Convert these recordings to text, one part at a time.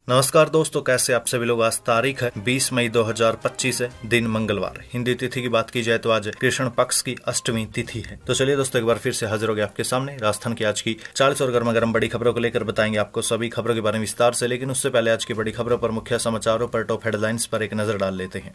नमस्कार दोस्तों, कैसे आप सभी लोग। आज तारीख है 20 मई 2025 है, दिन मंगलवार। हिंदी तिथि की बात की जाए तो आज कृष्ण पक्ष की अष्टमी तिथि है। तो चलिए दोस्तों, एक बार फिर से हाजिर हो गए आपके सामने राजस्थान की आज की 40 और गर्मा गर्म बड़ी खबरों को लेकर बताएंगे आपको सभी खबरों के बारे में विस्तार से। लेकिन उससे पहले आज की बड़ी खबरों पर, मुख्य समाचारों पर, टॉप हेडलाइंस पर एक नजर डाल लेते हैं।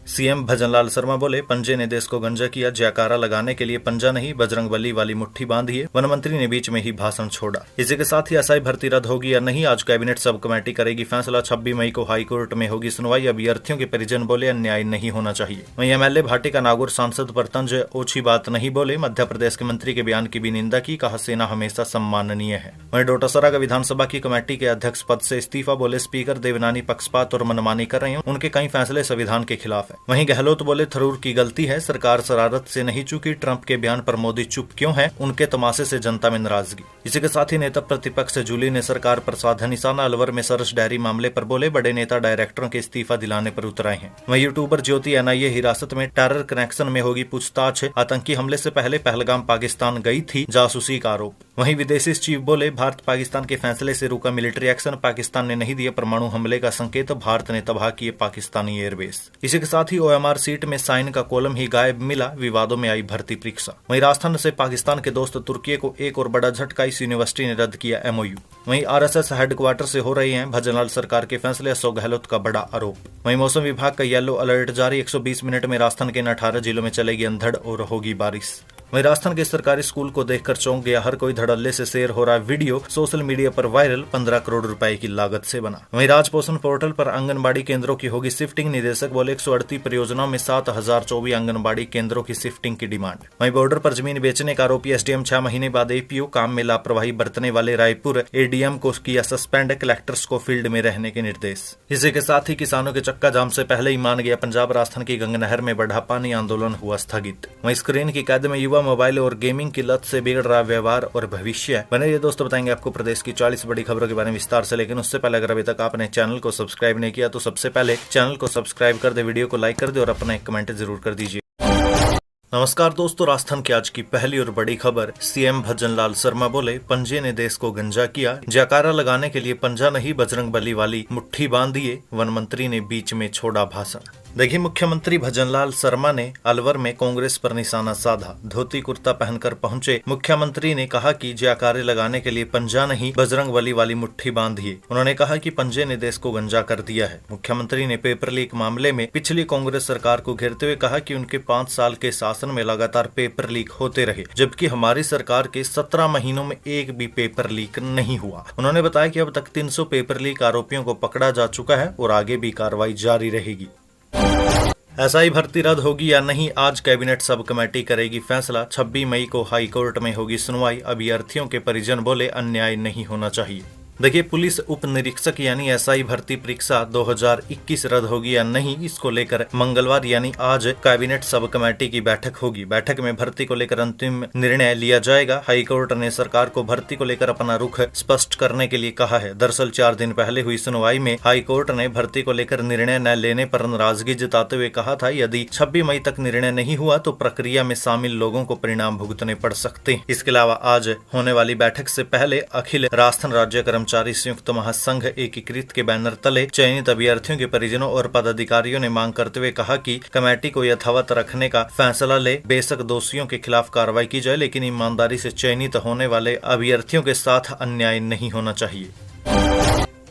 सीएम भजनलाल शर्मा बोले, पंजे ने देश को गंजा किया, जयकारा लगाने के लिए पंजा नहीं बजरंगबली वाली मुट्ठी बांधी है। वन मंत्री ने बीच में ही भाषण छोड़ा। इसी के साथ ही एसआई भर्ती रद्द होगी या नहीं, आज कैबिनेट सब कमेटी करेगी फैसला। 26 मई को हाईकोर्ट में होगी सुनवाई। अभ्यर्थियों के परिजन बोले, अन्याय नहीं होना चाहिए। वहीं एमएलए भाटी का नागौर सांसद पर तंज, ओछी बात नहीं बोले। मध्य प्रदेश के मंत्री के बयान की भी निंदा की, कहा सेना हमेशा सम्माननीय है। वहीं डोटासरा का विधानसभा की कमेटी के अध्यक्ष पद से इस्तीफा, बोले स्पीकर देवनानी पक्षपात और मनमानी कर रहे हैं, उनके कई फैसले संविधान के खिलाफ है। वहीं गहलोत बोले, थरूर की गलती है, सरकार शरारत से नहीं चूकी। ट्रंप के बयान पर मोदी चुप क्यों है, उनके तमाशे से जनता में नाराजगी। इसी के साथ ही नेता प्रतिपक्ष जूली ने सरकार पर साधा निशाना। अलवर में सरस डायरी मामले पर बोले, बड़े नेता डायरेक्टरों के इस्तीफा दिलाने पर उतर आए हैं। वहीं यूट्यूबर ज्योति एनआईए हिरासत में, टेरर कनेक्शन में होगी पूछताछ। आतंकी हमले से पहले पहलगाम पाकिस्तान गई थी, जासूसी का आरोप। वहीं विदेशी चीफ बोले, भारत पाकिस्तान के फैसले से रुका मिलिट्री एक्शन, पाकिस्तान ने नहीं दिया परमाणु हमले का संकेत, भारत ने तबाह किए पाकिस्तानी एयरबेस। इसी के साथ ही ओएमआर सीट में साइन का कॉलम ही गायब मिला, विवादों में आई भर्ती परीक्षा। वहीं राजस्थान से पाकिस्तान के दोस्त तुर्की को एक और बड़ा झटका, इस यूनिवर्सिटी ने रद्द किया एमओयू। वहीं आरएसएस हेडक्वार्टर से हो रहे हैं भजनलाल सरकार के फैसले, अशोक गहलोत का बड़ा आरोप। वहीं मौसम विभाग का येलो अलर्ट जारी, 120 मिनट में राजस्थान के इन 18 जिलों में चलेगी अंधड़ और होगी बारिश। वहीं राजस्थान के सरकारी स्कूल को देखकर चौंक गया हर कोई, धड़ल्ले से शेयर हो रहा वीडियो सोशल मीडिया पर वायरल, 15 करोड़ रुपए की लागत से बना। वहीं राजपोषण पोर्टल पर आंगनबाड़ी केंद्रों की होगी शिफ्टिंग, निदेशक बोले 138 परियोजनाओं में 7024 आंगनबाड़ी केंद्रों की शिफ्टिंग की डिमांड। वहीं बॉर्डर पर जमीन बेचने का आरोपी एसडीएम 6 महीने बाद एपीओ, काम में लापरवाही बरतने वाले रायपुर एडीएम को किया सस्पेंड, कलेक्टर्स को फील्ड में रहने के निर्देश। इसी के साथ ही किसानों के चक्का जाम से पहले ही मान गया पंजाब, राजस्थान की गंगा नहर में बढ़ा पानी, आंदोलन हुआ स्थगित। वहीं स्क्रीन की कैद में युवा, मोबाइल और गेमिंग की लत से बिगड़ रहा व्यवहार और भविष्य। बने ये दोस्तों, बताएंगे आपको प्रदेश की 40 बड़ी खबरों के बारे में विस्तार से। लेकिन उससे पहले अगर अभी तक आपने चैनल को सब्सक्राइब नहीं किया तो सबसे पहले चैनल को सब्सक्राइब कर दे, वीडियो को लाइक कर दे और अपना एक कमेंट जरूर कर दीजिए। नमस्कार दोस्तों, राजस्थान की आज की पहली और बड़ी खबर। सीएम भजनलाल शर्मा बोले, पंजे ने देश को गंजा किया, जयकारा लगाने के लिए पंजा नहीं बजरंगबली वाली मुट्ठी बांधिए। वन मंत्री ने बीच में छोड़ा भाषण। देखिए, मुख्यमंत्री भजनलाल शर्मा ने अलवर में कांग्रेस पर निशाना साधा। धोती कुर्ता पहनकर पहुंचे मुख्यमंत्री ने कहा कि जयकारे लगाने के लिए पंजा नहीं बजरंगबली वाली मुट्ठी बांधिए। उन्होंने कहा कि पंजे ने देश को गंजा कर दिया है। मुख्यमंत्री ने पेपर लीक मामले में पिछली कांग्रेस सरकार को घेरते हुए कहा कि उनके 5 साल के शासन में लगातार पेपर लीक होते रहे, जबकि हमारी सरकार के 17 महीनों में एक भी पेपर लीक नहीं हुआ। उन्होंने बताया कि अब तक 300 पेपर लीक आरोपियों को पकड़ा जा चुका है और आगे भी कार्रवाई जारी रहेगी। एसआई भर्ती रद्द होगी या नहीं, आज कैबिनेट सब कमेटी करेगी फैसला। 26 मई को हाईकोर्ट में होगी सुनवाई। अभ्यर्थियों के परिजन बोले, अन्याय नहीं होना चाहिए। देखिए, पुलिस उप निरीक्षक यानी एसआई भर्ती परीक्षा 2021 रद्द होगी या नहीं, इसको लेकर मंगलवार यानी आज कैबिनेट सब कमेटी की बैठक होगी। बैठक में भर्ती को लेकर अंतिम निर्णय लिया जाएगा। हाईकोर्ट ने सरकार को भर्ती को लेकर अपना रुख स्पष्ट करने के लिए कहा है। दरअसल 4 दिन पहले हुई सुनवाई में हाईकोर्ट ने भर्ती को लेकर निर्णय न लेने पर नाराजगी जताते हुए कहा था, यदि 26 मई तक निर्णय नहीं हुआ तो प्रक्रिया में शामिल लोगों को परिणाम भुगतने पड़ सकते हैं। इसके अलावा आज होने वाली बैठक से पहले अखिल राजस्थान राज्य कर्मचारी संयुक्त महासंघ एकीकृत के बैनर तले चयनित अभ्यर्थियों के परिजनों और पदाधिकारियों ने मांग करते हुए कहा कि कमेटी को यथावत रखने का फैसला ले। बेशक दोषियों के खिलाफ कार्रवाई की जाए, लेकिन ईमानदारी से चयनित होने वाले अभ्यर्थियों के साथ अन्याय नहीं होना चाहिए।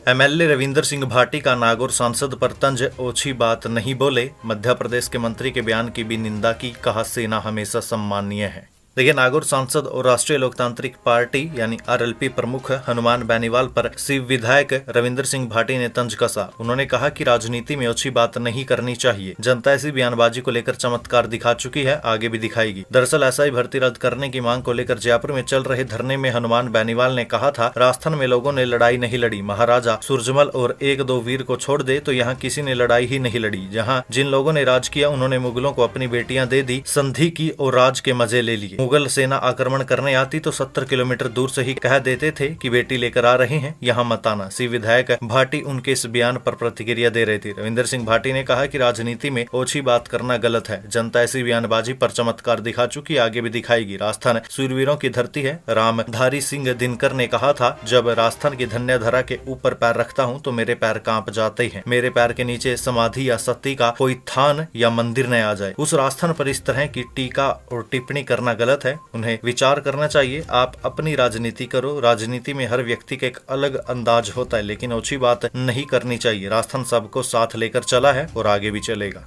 एमएलए रविंदर सिंह भाटी का नागौर सांसद पर तंज, ओछी बात नहीं बोले। मध्य प्रदेश के मंत्री के बयान की भी निंदा की, कहा सेना हमेशा सम्माननीय है। देखिए, नागौर सांसद और राष्ट्रीय लोकतांत्रिक पार्टी यानी आरएलपी प्रमुख हनुमान बेनीवाल पर शिव विधायक रविंदर सिंह भाटी ने तंज कसा। उन्होंने कहा कि राजनीति में अच्छी बात नहीं करनी चाहिए। जनता ऐसी बयानबाजी को लेकर चमत्कार दिखा चुकी है, आगे भी दिखाएगी। दरअसल एसआई भर्ती रद्द करने की मांग को लेकर जयपुर में चल रहे धरने में हनुमान बेनीवाल ने कहा था, राजस्थान में लोगों ने लड़ाई नहीं लड़ी। महाराजा सूरजमल और 1-2 वीर को छोड़ दे तो यहाँ किसी ने लड़ाई ही नहीं लड़ी। जहाँ जिन लोगों ने राज किया उन्होंने मुगलों को अपनी बेटियां दे दी, संधि की और राज के मजे ले लिए। मुगल सेना आक्रमण करने आती तो 70 किलोमीटर दूर से ही कह देते थे कि बेटी लेकर आ रहे हैं, यहाँ मत आना। सी विधायक भाटी उनके इस बयान पर प्रतिक्रिया दे रही थी। रविंदर सिंह भाटी ने कहा कि राजनीति में ओछी बात करना गलत है। जनता ऐसी बयानबाजी पर चमत्कार दिखा चुकी, आगे भी दिखाएगी। राजस्थान सूरवीरों की धरती है। रामधारी सिंह दिनकर ने कहा था, जब राजस्थान की धन्य धरा के ऊपर पैर रखता हूँ तो मेरे पैर कांप जाते हैं। मेरे पैर के नीचे समाधि या सती का कोई थान या मंदिर न आ जाए। उस राजस्थान पर इस तरह की टीका और टिप्पणी करना गलत है। उन्हें विचार करना चाहिए। आप अपनी राजनीति करो। राजनीति में हर व्यक्ति का एक अलग अंदाज होता है, लेकिन ओछी बात नहीं करनी चाहिए। राजस्थान सबको साथ लेकर चला है और आगे भी चलेगा।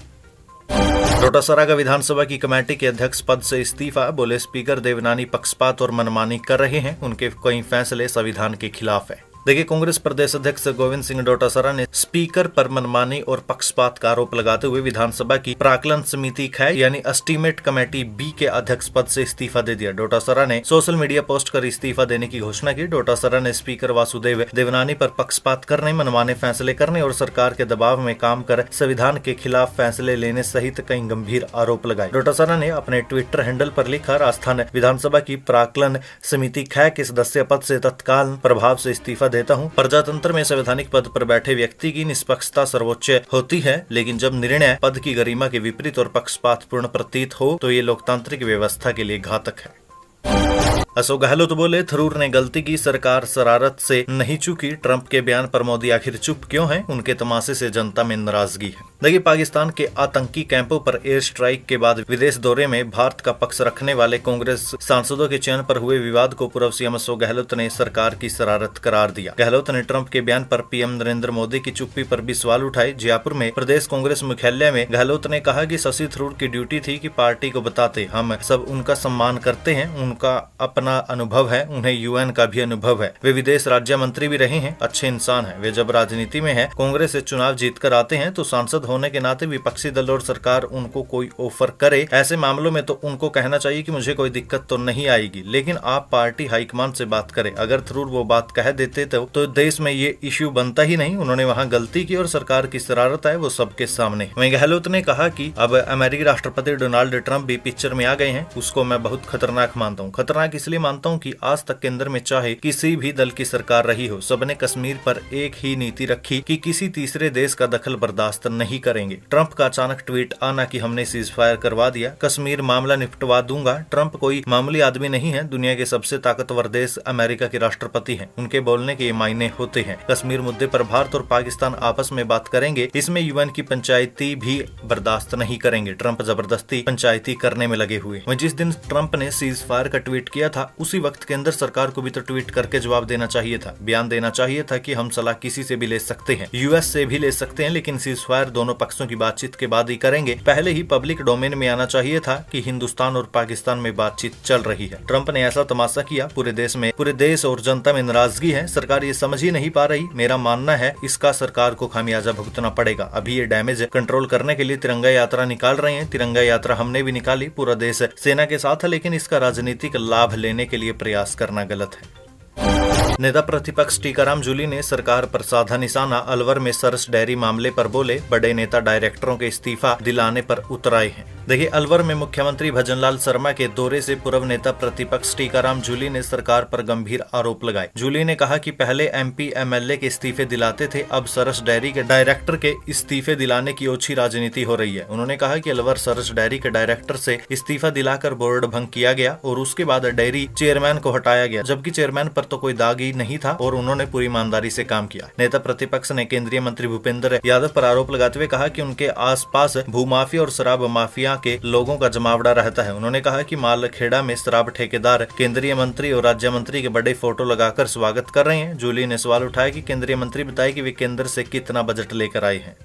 डोटासरा का विधानसभा की कमेटी के अध्यक्ष पद से इस्तीफा। बोले, स्पीकर देवनानी पक्षपात और मनमानी कर रहे हैं। उनके कई फैसले संविधान के खिलाफ है। देखिए, कांग्रेस प्रदेश अध्यक्ष गोविंद सिंह डोटासरा ने स्पीकर पर मनमानी और पक्षपात का आरोप लगाते हुए विधानसभा की प्राक्कलन समिति खै यानी एस्टीमेट कमेटी बी के अध्यक्ष पद से इस्तीफा दे दिया। डोटासरा ने सोशल मीडिया पोस्ट कर इस्तीफा देने की घोषणा की। डोटासरा ने स्पीकर वासुदेव देवनानी पर पक्षपात करने, मनमाने फैसले करने और सरकार के दबाव में काम कर संविधान के खिलाफ फैसले लेने सहित कई गंभीर आरोप लगाए। डोटासरा ने अपने ट्विटर हैंडल पर लिखा, राजस्थान विधानसभा की प्राक्कलन समिति खै के सदस्य पद से तत्काल प्रभाव से इस्तीफा देता हूं। प्रजातंत्र में संवैधानिक पद पर बैठे व्यक्ति की निष्पक्षता सर्वोच्च होती है, लेकिन जब निर्णय पद की गरिमा के विपरीत और पक्षपातपूर्ण प्रतीत हो तो ये लोकतांत्रिक व्यवस्था के लिए घातक है। अशोक गहलोत बोले, थरूर ने गलती की, सरकार शरारत से नहीं चूकी। ट्रंप के बयान पर मोदी आखिर चुप क्यों है? उनके तमाशे से जनता में नाराजगी है। देखिए, पाकिस्तान के आतंकी कैंपों पर एयर स्ट्राइक के बाद विदेश दौरे में भारत का पक्ष रखने वाले कांग्रेस सांसदों के चयन पर हुए विवाद को पूर्व सीएम अशोक गहलोत ने सरकार की शरारत करार दिया। गहलोत ने ट्रंप के बयान पर पीएम नरेंद्र मोदी की चुप्पी पर भी सवाल उठाए। जयपुर में प्रदेश कांग्रेस मुख्यालय में गहलोत ने कहा कि शशि थरूर की ड्यूटी थी कि पार्टी को बताते, हम सब उनका सम्मान करते हैं, उनका अपना अनुभव है, उन्हें यूएन का भी अनुभव है, वे विदेश राज्य मंत्री भी रहे हैं, अच्छे इंसान हैं। वे जब राजनीति में हैं, कांग्रेस से चुनाव जीतकर आते हैं तो सांसद होने के नाते विपक्षी दल और सरकार उनको कोई ऑफर करे, ऐसे मामलों में तो उनको कहना चाहिए कि मुझे कोई दिक्कत तो नहीं आएगी, लेकिन आप पार्टी हाईकमान से बात करें। अगर थरूर वो बात कह देते तो देश में ये इश्यू बनता ही नहीं। उन्होंने वहाँ गलती की और सरकार की शरारत है वो सबके सामने। वहीं गहलोत ने कहा कि अब अमेरिकी राष्ट्रपति डोनाल्ड ट्रंप भी पिक्चर में आ गए हैं, उसको मैं बहुत खतरनाक मानता हूँ। खतरनाक इसलिए मानता हूँ कि आज तक केंद्र में चाहे किसी भी दल की सरकार रही हो, सबने कश्मीर पर एक ही नीति रखी कि किसी तीसरे देश का दखल बर्दाश्त नहीं करेंगे। ट्रंप का अचानक ट्वीट आना कि हमने सीज फायर करवा दिया, कश्मीर मामला निपटवा दूंगा। ट्रंप कोई मामूली आदमी नहीं है, दुनिया के सबसे ताकतवर देश अमेरिका के राष्ट्रपति हैं, उनके बोलने के मायने होते हैं। कश्मीर मुद्दे पर भारत और पाकिस्तान आपस में बात करेंगे, इसमें यूएन की पंचायती भी बर्दाश्त नहीं करेंगे। ट्रंप जबरदस्ती पंचायती करने में लगे हुए। जिस दिन ट्रंप ने सीज फायर का ट्वीट किया था, उसी वक्त केंद्र सरकार को भी तो ट्वीट करके जवाब देना चाहिए था, बयान देना चाहिए था कि हम सलाह किसी से भी ले सकते हैं, यूएस से भी ले सकते हैं, लेकिन सीज फायर दोनों पक्षों की बातचीत के बाद ही करेंगे। पहले ही पब्लिक डोमेन में आना चाहिए था कि हिंदुस्तान और पाकिस्तान में बातचीत चल रही है। ट्रंप ने ऐसा तमाशा किया, पूरे देश और जनता में नाराजगी है। सरकार ये समझ ही नहीं पा रही। मेरा मानना है इसका सरकार को खामियाजा भुगतना पड़ेगा। अभी ये डैमेज कंट्रोल करने के लिए तिरंगा यात्रा निकाल रहे हैं। तिरंगा यात्रा हमने भी निकाली, पूरा देश सेना के साथ है, लेकिन इसका राजनीतिक लाभ लेने के लिए प्रयास करना गलत है। नेता प्रतिपक्ष टीकाराम जूली ने सरकार पर साधा निशाना। अलवर में सरस डेयरी मामले पर बोले, बड़े नेता डायरेक्टरों के इस्तीफा दिलाने पर उतर आए हैं। देखिए, अलवर में मुख्यमंत्री भजनलाल शर्मा के दौरे से पूर्व नेता प्रतिपक्ष टीकाराम जूली ने सरकार पर गंभीर आरोप लगाए। जूली ने कहा कि पहले एमपी एमएलए के इस्तीफे दिलाते थे, अब सरस डेयरी के डायरेक्टर के इस्तीफे दिलाने की ओछी राजनीति हो रही है। उन्होंने कहा कि अलवर सरस डेयरी के डायरेक्टर से इस्तीफा दिलाकर बोर्ड भंग किया गया और उसके बाद डेयरी चेयरमैन को हटाया गया, जबकि चेयरमैन पर तो कोई दाग ही नहीं था और उन्होंने पूरी ईमानदारी से काम किया। नेता प्रतिपक्ष ने केंद्रीय मंत्री भूपेंद्र यादव पर आरोप लगाते हुए कहा कि उनके आसपास भूमाफिया और शराब माफिया के लोगों का जमावड़ा रहता है। उन्होंने कहा कि मालखेड़ा में शराब ठेकेदार केंद्रीय मंत्री और राज्य मंत्री के बड़े फोटो लगाकर स्वागत कर रहे हैं। जूली ने सवाल उठाया कि केंद्रीय मंत्री बताए कि वे केंद्र से कितना बजट लेकर आए हैं।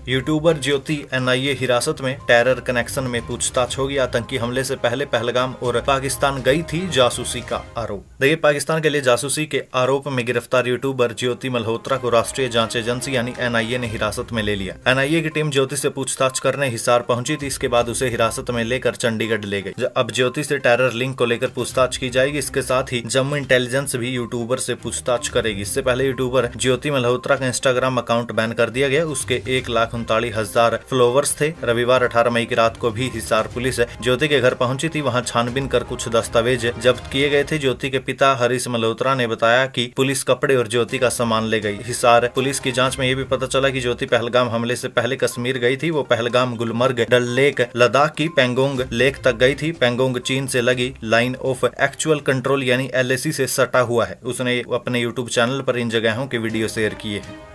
यूट्यूबर ज्योति एनआईए हिरासत में, टेरर कनेक्शन में पूछताछ होगी। आतंकी हमले से पहले पहलगाम और पाकिस्तान गई थी, जासूसी का आरोप। देखिए, पाकिस्तान के लिए जासूसी के आरोप में गिरफ्तार यूट्यूबर ज्योति मल्होत्रा को राष्ट्रीय जांच एजेंसी यानी एनआईए ने हिरासत में ले लिया। एनआईए की टीम ज्योति से पूछताछ करने हिसार पहुंची थी। इसके बाद उसे हिरासत में लेकर चंडीगढ़ ले गई। अब ज्योति से टेरर लिंक को लेकर पूछताछ की जाएगी। इसके साथ ही जम्मू इंटेलिजेंस भी यूट्यूबर से पूछताछ करेगी। इससे पहले यूट्यूबर ज्योति मल्होत्रा का इंस्टाग्राम अकाउंट बैन कर दिया गया। उसके 1 लाख 1,39,000 फॉलोवर्स थे। रविवार 18 मई की रात को भी हिसार पुलिस ज्योति के घर पहुंची थी। वहां छानबीन कर कुछ दस्तावेज जब्त किए गए थे। ज्योति के पिता हरीश मल्होत्रा ने बताया कि पुलिस कपड़े और ज्योति का सामान ले गई। हिसार पुलिस की जांच में यह भी पता चला कि ज्योति पहलगाम हमले से पहले कश्मीर गई थी। वो पहलगाम, गुलमर्ग, डल लेक, लद्दाख की पेंगोंग लेक तक गई थी। पेंगोंग चीन से लगी लाइन ऑफ एक्चुअल कंट्रोल यानी LAC से सटा हुआ है। उसने अपने YouTube चैनल पर इन जगहों के वीडियो शेयर किए हैं।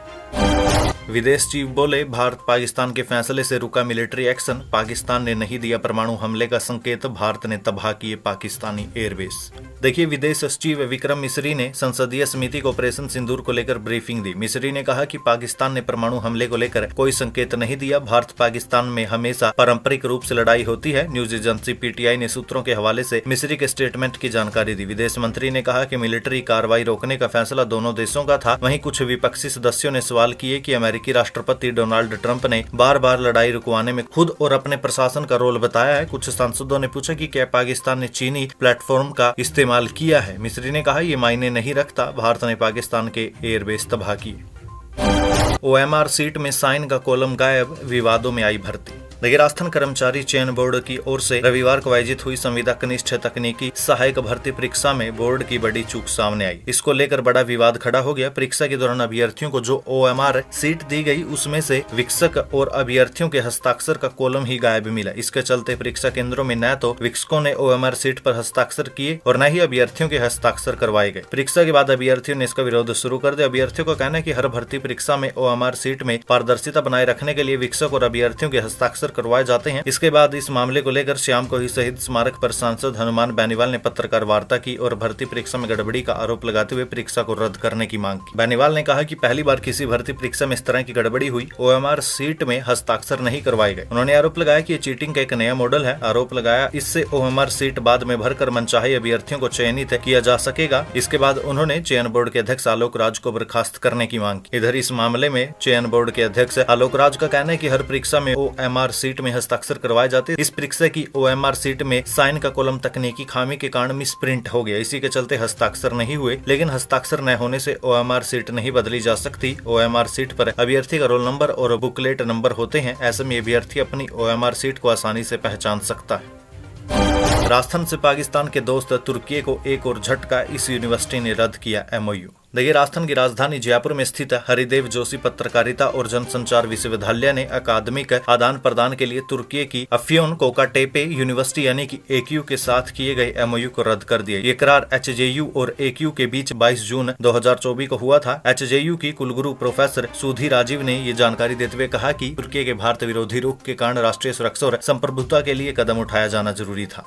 विदेश चीफ बोले, भारत पाकिस्तान के फैसले से रुका मिलिट्री एक्शन। पाकिस्तान ने नहीं दिया परमाणु हमले का संकेत। भारत ने तबाह किए पाकिस्तानी एयरबेस। देखिए, विदेश सचिव विक्रम मिस्री ने संसदीय समिति को ऑपरेशन सिंदूर को लेकर ब्रीफिंग दी। मिस्री ने कहा कि पाकिस्तान ने परमाणु हमले को लेकर कोई संकेत नहीं दिया। भारत पाकिस्तान में हमेशा पारंपरिक रूप से लड़ाई होती है। न्यूज एजेंसी PTI ने सूत्रों के हवाले से मिस्री के स्टेटमेंट की जानकारी दी। विदेश मंत्री ने कहा कि मिलिट्री कार्रवाई रोकने का फैसला दोनों देशों का था। वहीं कुछ विपक्षी सदस्यों ने सवाल किए कि अमेरिकी राष्ट्रपति डोनाल्ड ट्रंप ने बार बार लड़ाई रुकवाने में खुद और अपने प्रशासन का रोल बताया है। कुछ सांसदों ने पूछा कि क्या पाकिस्तान ने चीनी प्लेटफॉर्म का इस्तेमाल किया है। मिस्री ने कहा, ये मायने नहीं रखता। भारत ने पाकिस्तान के एयरबेस तबाह किए। OMR सीट में साइन का कॉलम गायब, विवादों में आई भर्ती। देखिए, राजस्थान कर्मचारी चयन बोर्ड की ओर से रविवार को आयोजित हुई संविदा कनिष्ठ तकनीकी सहायक भर्ती परीक्षा में बोर्ड की बड़ी चूक सामने आई। इसको लेकर बड़ा विवाद खड़ा हो गया। परीक्षा के दौरान अभ्यर्थियों को जो OMR सीट दी गई उसमें से विक्षक और अभ्यर्थियों के हस्ताक्षर का कॉलम ही गायब मिला। इसके चलते परीक्षा केंद्रों में न तो विक्षकों ने OMR सीट पर हस्ताक्षर किए और न ही अभ्यर्थियों के हस्ताक्षर करवाए गए। परीक्षा के बाद अभ्यर्थियों ने इसका विरोध शुरू कर दिया। अभ्यर्थियों का कहना है कि हर भर्ती परीक्षा में OMR सीट में पारदर्शिता बनाए रखने के लिए विक्षक और अभ्यर्थियों के हस्ताक्षर करवाए जाते हैं। इसके बाद इस मामले को लेकर शाम को ही शहीद स्मारक पर सांसद हनुमान बेनीवाल ने पत्रकार वार्ता की और भर्ती परीक्षा में गड़बड़ी का आरोप लगाते हुए परीक्षा को रद्द करने की मांग की। बेनीवाल ने कहा कि पहली बार किसी भर्ती परीक्षा में इस तरह की गड़बड़ी हुई। OMR सीट में हस्ताक्षर नहीं करवाए गए। उन्होंने आरोप लगाया कि ये चीटिंग का एक नया मॉडल है। आरोप लगाया इससे OMR सीट बाद में भरकर मनचाहे अभ्यर्थियों को चयनित किया जा सकेगा। इसके बाद उन्होंने चयन बोर्ड के अध्यक्ष आलोक राज को बर्खास्त करने की मांग की। इधर इस मामले में चयन बोर्ड के अध्यक्ष आलोक राज का कहना है कि हर परीक्षा में OMR सीट में हस्ताक्षर करवाए जाते। इस परीक्षा की OMR सीट में साइन का कॉलम तकनीकी खामी के कारण मिसप्रिंट हो गया। इसी के चलते हस्ताक्षर नहीं हुए। लेकिन हस्ताक्षर न होने से OMR सीट नहीं बदली जा सकती। OMR सीट पर अभ्यर्थी का रोल नंबर और बुकलेट नंबर होते हैं। ऐसे में अभ्यर्थी अपनी OMR सीट को आसानी से पहचान सकता है। राजस्थान से पाकिस्तान के दोस्त तुर्की को एक और झटका, इस यूनिवर्सिटी ने रद्द किया MOU। देखिए, राजस्थान की राजधानी जयपुर में स्थित हरिदेव जोशी पत्रकारिता और जनसंचार विश्वविद्यालय ने अकादमिक आदान प्रदान के लिए तुर्की की अफ्योन कोकाटेपे यूनिवर्सिटी यानी कि AQ के साथ किए गए MOU को रद्द कर दिया। ये करार HJU और AQ के बीच 22 जून 2024 को हुआ था। HJU की कुलगुरु प्रोफेसर सुधी राजीव ने ये जानकारी देते हुए कहा कि तुर्की के भारत विरोधी रुख के कारण राष्ट्रीय सुरक्षा और संप्रभुता के लिए कदम उठाया जाना जरूरी था।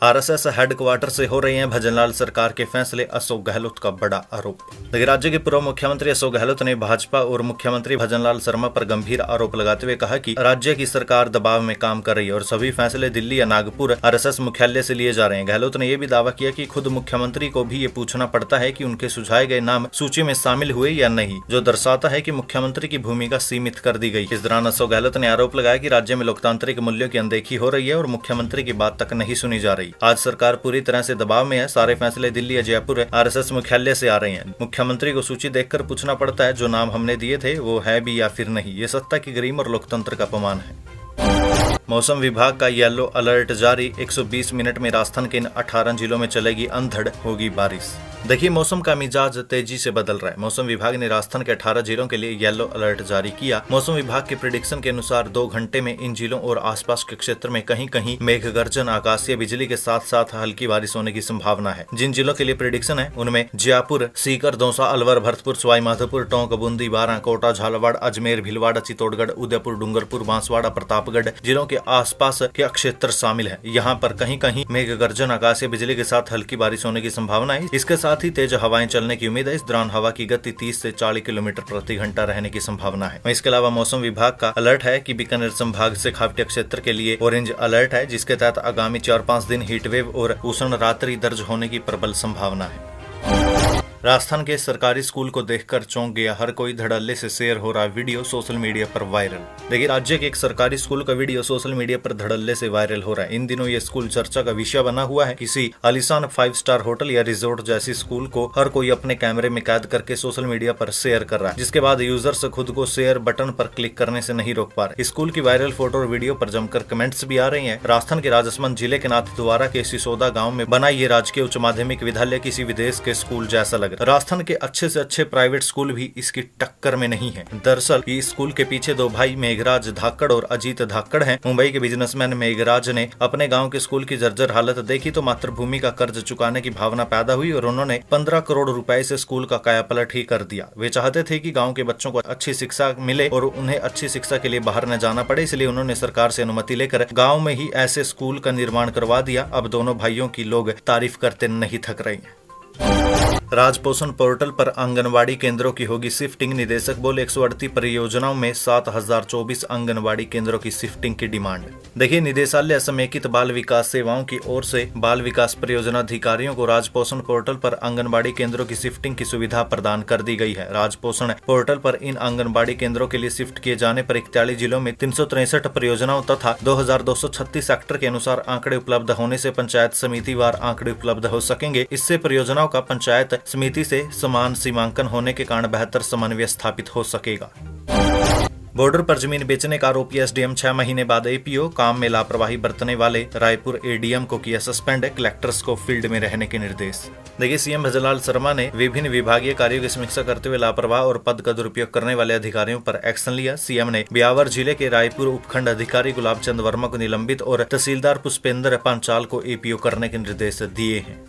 RSS हेडक्वार्टर से हो रहे हैं भजनलाल सरकार के फैसले, अशोक गहलोत का बड़ा आरोप। देखिए, राज्य के पूर्व मुख्यमंत्री अशोक गहलोत ने भाजपा और मुख्यमंत्री भजनलाल शर्मा पर गंभीर आरोप लगाते हुए कहा कि राज्य की सरकार दबाव में काम कर रही है और सभी फैसले दिल्ली या नागपुर RSS मुख्यालय से लिए जा रहे हैं। गहलोत ने यह भी दावा किया कि खुद मुख्यमंत्री को भी ये पूछना पड़ता है कि उनके सुझाए गए नाम सूची में शामिल हुए या नहीं, जो दर्शाता है कि मुख्यमंत्री की भूमिका सीमित कर दी गई। इस दौरान अशोक गहलोत ने आरोप लगाया कि राज्य में लोकतांत्रिक मूल्यों की अनदेखी हो रही है और मुख्यमंत्री की बात तक नहीं सुनी जा रही। आज सरकार पूरी तरह से दबाव में है। सारे फैसले दिल्ली या जयपुर RSS मुख्यालय से आ रहे हैं। मुख्यमंत्री को सूची देखकर पूछना पड़ता है जो नाम हमने दिए थे वो है भी या फिर नहीं। ये सत्ता की गरिमा और लोकतंत्र का अपमान है। मौसम विभाग का येलो अलर्ट जारी, 120 मिनट में राजस्थान के इन 18 जिलों में चलेगी अंधड़, होगी बारिश। देखिए, मौसम का मिजाज तेजी से बदल रहा है। मौसम विभाग ने राजस्थान के 18 जिलों के लिए येलो अलर्ट जारी किया। मौसम विभाग के प्रेडिक्शन के अनुसार 2 घंटे में इन जिलों और आसपास के क्षेत्र में कहीं कहीं मेघ गर्जन, आकाशीय बिजली के साथ साथ हल्की बारिश होने की संभावना है। जिन जिलों के लिए प्रेडिक्शन है उनमें जयपुर, सीकर, दौसा, अलवर, भरतपुर, सवाई माधोपुर, टोंक, बूंदी, बारां, कोटा, झालावाड़, अजमेर, भीलवाड़ा, चित्तौड़गढ़, उदयपुर, डूंगरपुर, बांसवाड़ा, प्रतापगढ़ जिलों के आसपास के क्षेत्र शामिल है। यहाँ पर कहीं कहीं मेघ गर्जन, आकाशीय बिजली के साथ हल्की बारिश होने की संभावना है। इसके साथ ही तेज हवाएं चलने की उम्मीद है। इस दौरान हवा की गति 30 से 40 किलोमीटर प्रति घंटा रहने की संभावना है। इसके अलावा मौसम विभाग का अलर्ट है कि बीकानेर संभाग से खावटिया क्षेत्र के लिए ऑरेंज अलर्ट है, जिसके तहत आगामी 4-5 दिन हीटवेव और उष्ण रात्रि दर्ज होने की प्रबल संभावना है। राजस्थान के सरकारी स्कूल को देखकर चौंक गया हर कोई, धड़ल्ले से शेयर हो रहा वीडियो सोशल मीडिया पर वायरल। देखिए, राज्य के एक सरकारी स्कूल का वीडियो सोशल मीडिया पर धड़ल्ले से वायरल हो रहा है। इन दिनों ये स्कूल चर्चा का विषय बना हुआ है। किसी आलीशान 5 स्टार होटल या रिजोर्ट जैसी स्कूल को हर कोई अपने कैमरे में कैद करके सोशल मीडिया पर शेयर कर रहा है, जिसके बाद यूजर्स खुद को शेयर बटन पर क्लिक करने से नहीं रोक पा रहे। स्कूल की वायरल फोटो और वीडियो पर जमकर कमेंट्स भी आ रही हैं। राजस्थान के राजसमंद जिले के नाथद्वारा के सिसोदा गाँव में बना ये राजकीय उच्च माध्यमिक विद्यालय किसी विदेश के स्कूल जैसा लग रहा है। राजस्थान के अच्छे से अच्छे प्राइवेट स्कूल भी इसकी टक्कर में नहीं है। दरअसल इस स्कूल के पीछे 2 भाई मेघराज धाकड़ और अजीत धाकड़ हैं। मुंबई के बिजनेसमैन मेघराज ने अपने गांव के स्कूल की जर्जर हालत देखी तो मातृभूमि का कर्ज चुकाने की भावना पैदा हुई और उन्होंने 15 करोड़ रुपए से स्कूल का कायापलट ही कर दिया। वे चाहते थे कि गांव के बच्चों को अच्छी शिक्षा मिले और उन्हें अच्छी शिक्षा के लिए बाहर न जाना पड़े, इसलिए उन्होंने सरकार से अनुमति लेकर गाँव में ही ऐसे स्कूल का निर्माण करवा दिया। अब दोनों भाइयों की लोग तारीफ करते नहीं थक रहे हैं। राजपोषण पोर्टल पर आंगनवाड़ी केंद्रों की होगी शिफ्टिंग, निदेशक बोले 138 परियोजनाओं में 7024 आंगनवाड़ी केंद्रों की शिफ्टिंग की डिमांड। देखिए, निदेशालय समेकित बाल विकास सेवाओं की ओर से बाल विकास परियोजना अधिकारियों को राजपोषण पोर्टल पर आंगनवाड़ी केंद्रों की शिफ्टिंग की सुविधा प्रदान कर दी गई है। राजपोषण पोर्टल पर इन आंगनवाड़ी केंद्रों के लिए शिफ्ट किए जाने पर 41 जिलों में 363 परियोजनाओं तथा 2236 सेक्टर के अनुसार आंकड़े उपलब्ध होने से पंचायत समिति वार आंकड़े उपलब्ध हो सकेंगे। इससे परियोजनाओं का पंचायत समिति से समान सीमांकन होने के कारण बेहतर समन्वय स्थापित हो सकेगा। बॉर्डर पर जमीन बेचने का आरोपी एसडीएम 6 महीने बाद एपीओ, काम में लापरवाही बरतने वाले रायपुर एडीएम को किया सस्पेंड, कलेक्टर्स को फील्ड में रहने के निर्देश। देखिए, सीएम भजनलाल शर्मा ने विभिन्न विभागीय कार्यों की समीक्षा करते हुए लापरवाह और पद का दुरुपयोग करने वाले अधिकारियों पर एक्शन लिया। सीएम ने ब्यावर जिले के रायपुर उपखंड अधिकारी गुलाब चंद वर्मा को निलंबित और तहसीलदार पुष्पेंद्र पांचाल को एपीओ करने के निर्देश दिए हैं।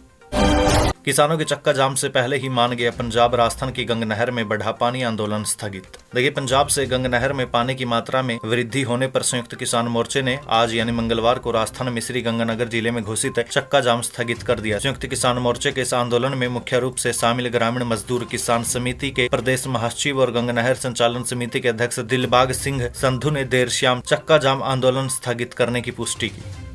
किसानों के चक्का जाम से पहले ही मान गया पंजाब, राजस्थान की गंग नहर में बढ़ा पानी, आंदोलन स्थगित। देखिए, पंजाब से गंग नहर में पानी की मात्रा में वृद्धि होने पर संयुक्त किसान मोर्चे ने आज यानी मंगलवार को राजस्थान में श्री गंगानगर जिले में घोषित चक्का जाम स्थगित कर दिया। संयुक्त किसान मोर्चे के इस आंदोलन में मुख्य रूप से शामिल ग्रामीण मजदूर किसान समिति के प्रदेश महासचिव और गंग नहर संचालन समिति के अध्यक्ष दिलबाग सिंह संधू ने देर शाम चक्का जाम आंदोलन स्थगित करने की पुष्टि की।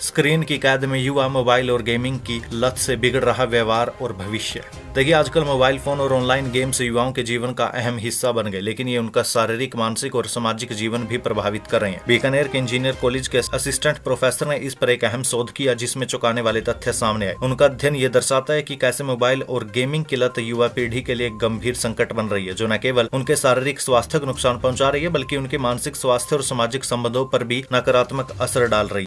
स्क्रीन की कैद में युवा, मोबाइल और गेमिंग की लत से बिगड़ रहा व्यवहार और भविष्य। देखिए, आजकल मोबाइल फोन और ऑनलाइन गेम से युवाओं के जीवन का अहम हिस्सा बन गए, लेकिन ये उनका शारीरिक, मानसिक और सामाजिक जीवन भी प्रभावित कर रहे हैं। बीकानेर के इंजीनियर कॉलेज के असिस्टेंट प्रोफेसर ने इस पर एक अहम शोध किया, जिसमें चौंकाने वाले तथ्य सामने आए। उनका अध्ययन ये दर्शाता है कि कैसे मोबाइल और गेमिंग की लत युवा पीढ़ी के लिए एक गंभीर संकट बन रही है, जो न केवल उनके शारीरिक स्वास्थ्य को नुकसान पहुंचा रही है, बल्कि उनके मानसिक स्वास्थ्य और सामाजिक संबंधों पर भी नकारात्मक असर डाल रही है।